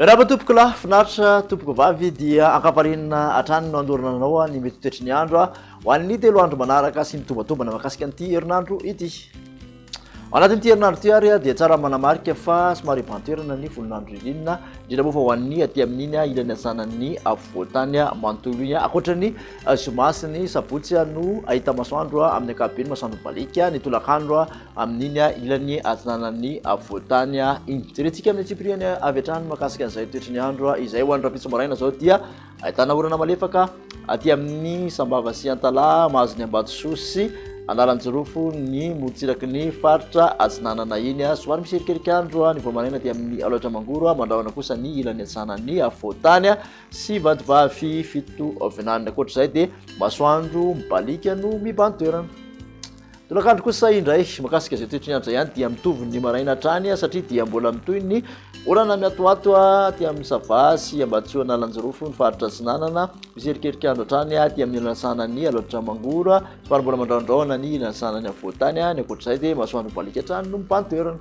Raha tompoko lahy finaritra tompoko vavy dia ankaparinina atrany no andorana anao ny mety toetry ny andro ho an'ny 3 andro manaraka sy mitombatobana mahakasika an'ity herinandro ity. Ao anatin'ity herinandro ity ary dia tsara manamarika fa somary bantoerana ny volonandro ririnina indrindra moa fa ho an'ny aty amin'iny ilany asanan'ny afovoantany manontolo iny ankoatran'ny zomasiny sabotsy no ahita masoandro amin'ny ankapobeny masoandro balika ny tolakandro amin'iny ilany asanan'ny afovoantany iny. Jerentsika amin'ny tsipriany avy hatrany mahakasika an'izay toetry ny andro izay ho an'ny rapitso maraina zao dia ahitana orana malefaka aty amin'ny Sambava sy Antala mahazo ny Ambatsoa sy Analanjirofo ny motsiraky ny faritra atsinanana iny somary miserikerika andro ny voamaraina aty amin'ny Alaotra Mangoro mandrahona kosa ny ilany atsanan'ny afovoantany sy vadivavy fito vinanina ankoatr'izay dia masoandro mibalika no mibantoerana. Tolakandro kosa indray mahakasika izay toetry ny andro ihany dia mitovy ny maraina hatrany satria dia mbola mitoy ny orana miatoato aty amin'ny Sava sy Ambatsoa Analanjirofo ny faritra atsinanana miserikerika andro hatrany aty amin'ny ilasanan'ny Alaotra Mangoro somary mbola mandraondraona ny ilasanan'ny afovoantany ny ankoatr'izay dia masoandro mibalika hatrany no mibantoerana.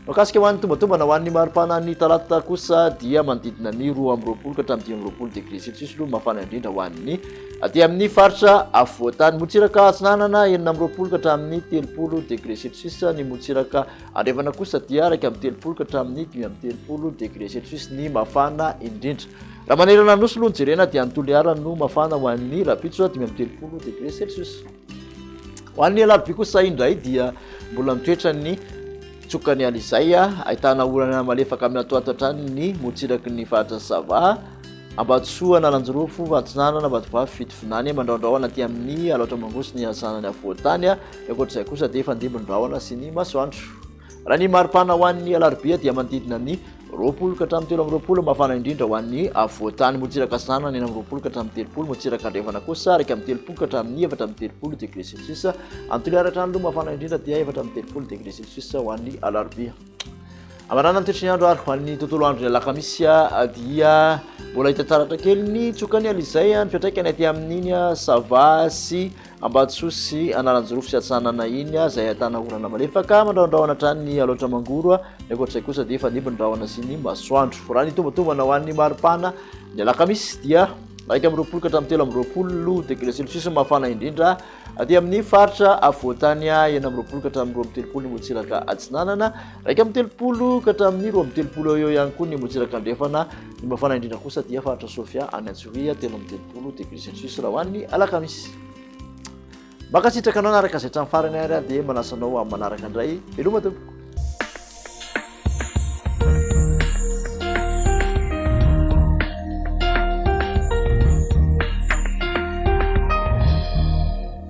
Mahakasika ho an'ny tombatombana ho an'ny maripana ny talata kosa dia manodidina ny 2 ka hatramin'ny 20 degré celsius no mafana indrindra ho an'ny aty amin'ny faritra afovoantany. Motsiraka atsinanana 20 ka hatramin'ny 30 degré celsius ny motsiraka andrefana kosa dia 30 ka hatramin'ny 30 degré celsius ny mafana indrindra. Raha manerana nosy aloha ny jerena dia ny toliara no mafana ho an'ny rapitso 30 degré celsius. Ho an'ny alarobia kosa indray dia mbola mitoetra ny tsokany alizay ahitana orana malefaka amin'ny atoato hatrany ny motsiraky ny faritra Sava Ambatsoa Analanjirofo atsinanana vadivavy fito vinany mandraondraona aty amin'ny Alaotra Mangoro sy ny asanany afovoantany ankoatr'izay kosa dia fandimbondraona sy ny masoandro. Raha ny maripana ho an'ny alarobia dia manodidina ny 20 ka hatramin'ny 20 mafana indrindra ho an'ny afovoantany. Motsiraka atsinanana 20 ka hatramin'ny 30 motsiraka andrefana kosa 30 ka hatramin'ny 30 degré celsius antoliara hatrany aloha mafana indrindra dia 30 degré celsius ho an'ny alarobia. Amarana toetry ny andro ary ho an'ny tontolo andro ny alakamisy dia mbola hita taratra kely ny tsokany alizay ny fiantraikany aty amin'iny Sava sy Ambatsoa sy Analanjirofo sy atsinanana iny izay ahitana orana malefaka mandraondraona hatrany ny Alaotra Mangoro ny ankoatr'izay kosa dia fandimbondraona sy ny masoandro. Raha ny tombatombana ho an'ny maripana ny alakamisy dia 20 ka hatramin'ny 20 degré celsius mafana indrindra aty amin'ny faritra afovoantany 20 ka hatramin'ny 30 ny motsiraka atsinanana 30 ka hatramin'ny 30 eo ihany koa ny motsiraka andrefana ny mafana indrindra kosa dia faritra Sofia any Antsohia 30 degré celsius raha ho an'ny alakamisy. Makasitraka anao anaraka izay hatramin'ny farany ary dia manasanao amin'ny manaraka indray veloma tompoko.